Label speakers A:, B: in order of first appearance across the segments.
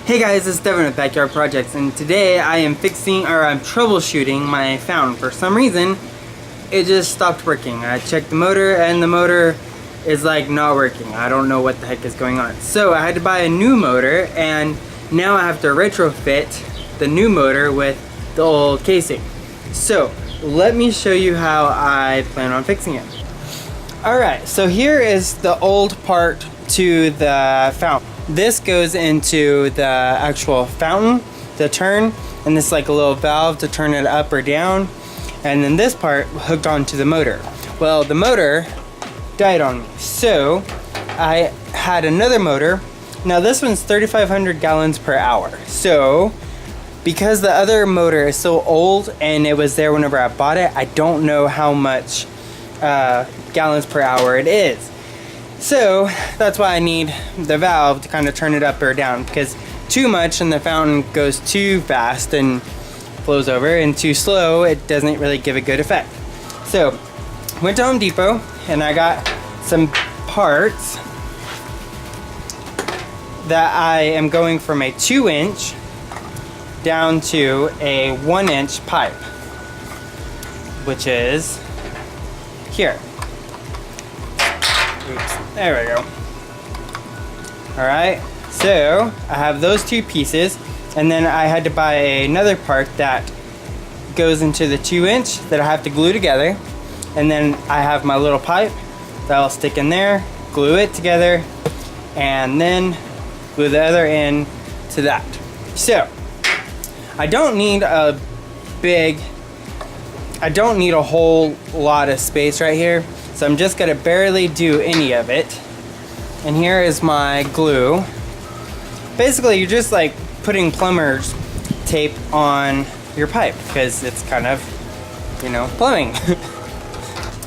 A: Hey guys, it's Devin with Backyard Projects, and today I'm troubleshooting my fountain. For some reason, it just stopped working. I checked the motor, and the motor is like not working. I don't know what the heck is going on. So I had to buy a new motor, and now I have to retrofit the new motor with the old casing. So let me show you how I plan on fixing it. Alright, so here is the old part to the fountain. This goes into the actual fountain to turn, and this is like a little valve to turn it up or down, and then this part hooked onto the motor. Well, the motor died on me, so I had another motor. Now this one's 3,500 gallons per hour. So because the other motor is so old and it was there whenever I bought it, I don't know how much gallons per hour it is. So that's why I need the valve to kind of turn it up or down, because too much and the fountain goes too fast and flows over, and too slow it doesn't really give a good effect. So went to Home Depot and I got some parts that I am going from a 2-inch down to a 1-inch pipe, which is here. Oops, there we go. Alright, so I have those two pieces, and then I had to buy another part that goes into the 2-inch that I have to glue together, and then I have my little pipe that I'll stick in there, glue it together, and then glue the other end to that. So I don't need a whole lot of space right here. So I'm just gonna barely do any of it. And here is my glue. Basically, you're just like putting plumber's tape on your pipe, because it's kind of, you know, plumbing.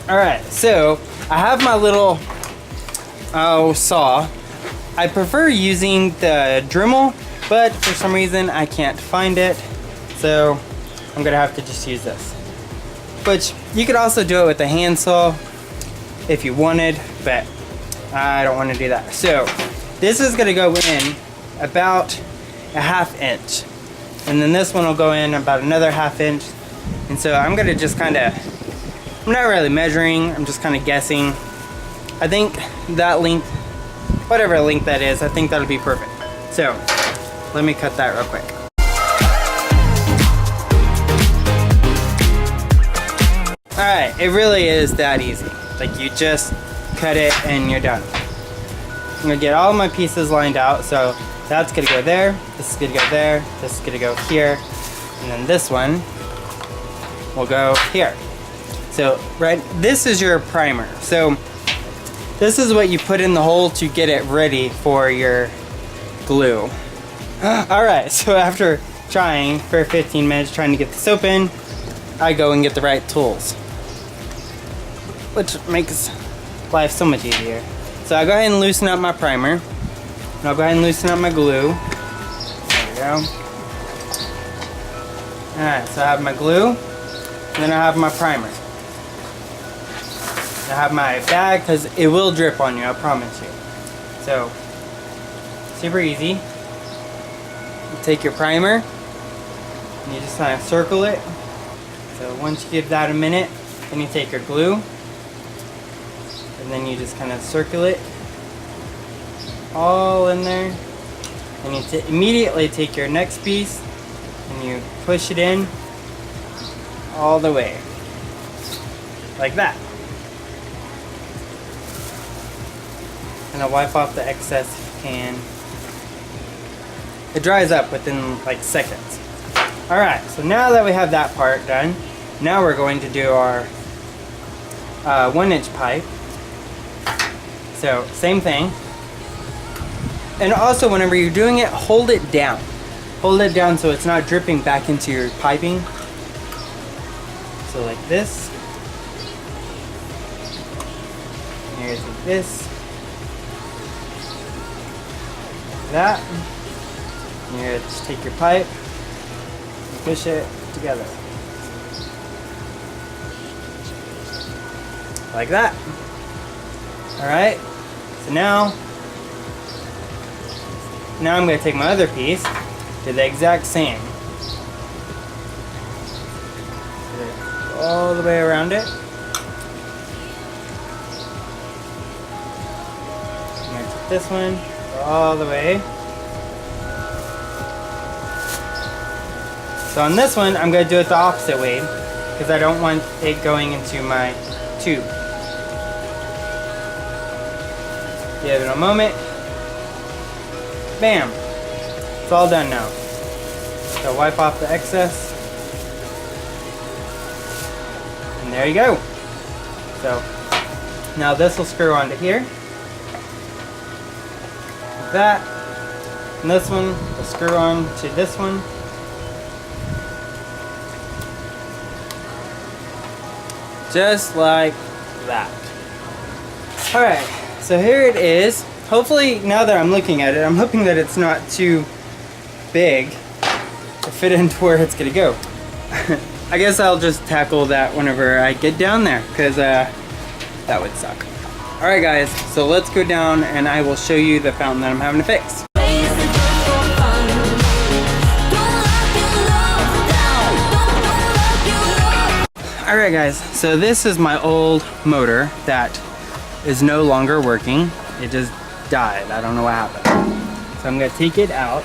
A: Alright, so I have my little saw. I prefer using the Dremel, but for some reason I can't find it. So I'm gonna have to just use this. Which you could also do it with a handsaw if you wanted, but I don't want to do that. So this is going to go in about a 1/2 inch, and then this one will go in about another 1/2 inch. And so I'm going to just kind of, I'm not really measuring, I'm just kind of guessing. I think that length, whatever length that is, I think that'll be perfect. So let me cut that real quick. Alright, it really is that easy. Like, you just cut it and you're done. I'm gonna get all my pieces lined out. So that's gonna go there, this is gonna go there, this is gonna go here, and then this one will go here. So right, this is your primer. So this is what you put in the hole to get it ready for your glue. Alright, so after trying for 15 minutes trying to get this open, I go and get the right tools, which makes life so much easier. So I go ahead and loosen up my primer, and I'll go ahead and loosen up my glue. There we go. Alright, so I have my glue, and then I have my primer. I have my bag, because it will drip on you, I promise you. So, super easy. You take your primer, and you just kind of circle it. So once you give that a minute, then you take your glue, and then you just kind of circle it all in there, and you immediately take your next piece and you push it in all the way, like that. And I'll wipe off the excess if you can. It dries up within like seconds. Alright, so now that we have that part done, now we're going to do our 1-inch pipe. So, same thing. And also, whenever you're doing it, hold it down. Hold it down so it's not dripping back into your piping. So like this. Here's like this. Like that. And here, just take your pipe, push it together. Like that. Alright, so now now I'm going to take my other piece, do the exact same. Go all the way around it. I'm going to take this one, go all the way. So on this one, I'm going to do it the opposite way because I don't want it going into my tube. Give it a moment. Bam! It's all done now. So wipe off the excess. And there you go. So now this will screw onto here. Like that. And this one will screw on to this one. Just like that. Alright, so here it is. Hopefully, now that I'm looking at it, I'm hoping that it's not too big to fit into where it's gonna go. I guess I'll just tackle that whenever I get down there, because that would suck. Alright guys, so let's go down and I will show you the fountain that I'm having to fix. Alright guys, so this is my old motor that is no longer working. It just died. I don't know what happened. So I'm going to take it out.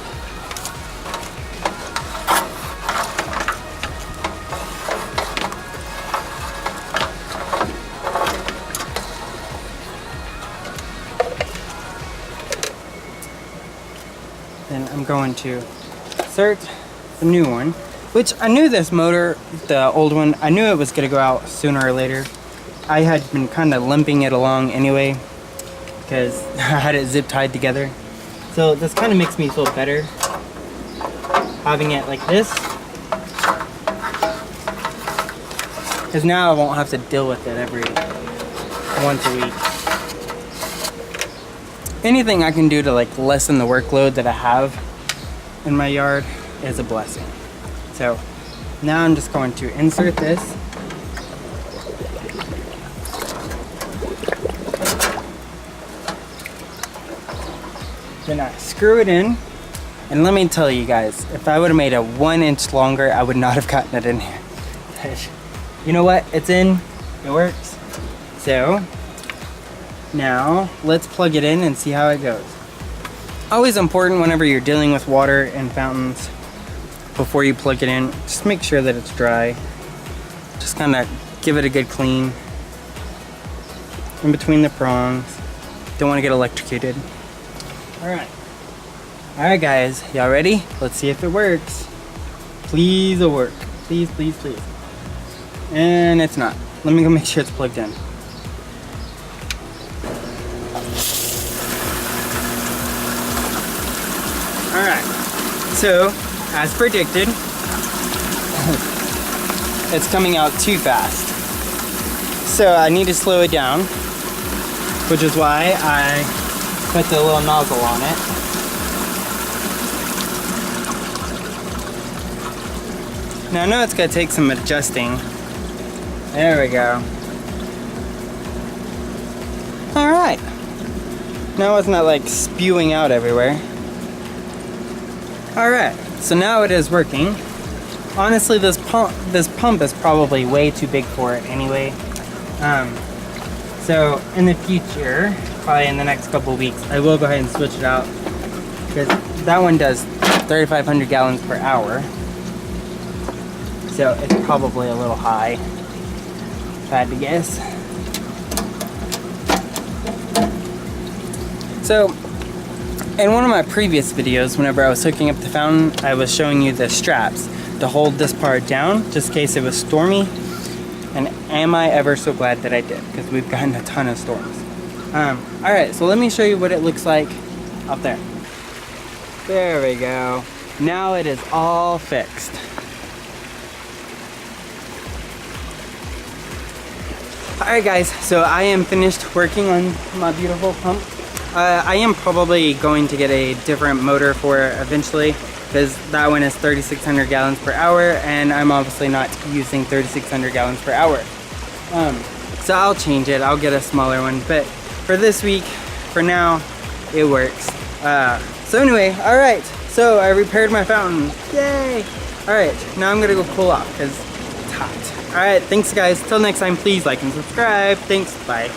A: Then I'm going to insert the new one. Which I knew this motor, the old one, I knew it was going to go out sooner or later. I had been kind of limping it along anyway because I had it zip tied together. So this kind of makes me feel better having it like this. Because now I won't have to deal with it once a week. Anything I can do to like lessen the workload that I have in my yard is a blessing. So now I'm just going to insert this. Then I screw it in. And let me tell you guys, if I would have made it 1 inch longer, I would not have gotten it in here. You know what? It's in. It works. So now let's plug it in and see how it goes. Always important whenever you're dealing with water and fountains. Before you plug it in, just make sure that it's dry. Just kind of give it a good clean in between the prongs. Don't want to get electrocuted. Alright guys, y'all ready? Let's see if it works. Please it'll work. Please, please, please. And it's not. Let me go make sure it's plugged in. Alright, so as predicted, it's coming out too fast. So I need to slow it down, which is why I put the little nozzle on it. Now I know it's going to take some adjusting. There we go. Alright. Now it's not like spewing out everywhere. Alright. So now it is working. Honestly, this pump is probably way too big for it anyway. So in the future, probably in the next couple weeks, I will go ahead and switch it out because that one does 3,500 gallons per hour. So it's probably a little high, if I had to guess. So in one of my previous videos, whenever I was hooking up the fountain, I was showing you the straps to hold this part down, just in case it was stormy. And am I ever so glad that I did, because we've gotten a ton of storms. Alright, so let me show you what it looks like up there. There we go. Now it is all fixed. Alright guys, so I am finished working on my beautiful pump. I am probably going to get a different motor for it eventually, because that one is 3,600 gallons per hour, and I'm obviously not using 3,600 gallons per hour. So I'll change it, I'll get a smaller one, but for this week, for now, it works. So anyway, alright. So I repaired my fountain. Yay! Alright, now I'm gonna go cool off because it's hot. Alright, thanks guys. Till next time, please like and subscribe. Thanks, bye.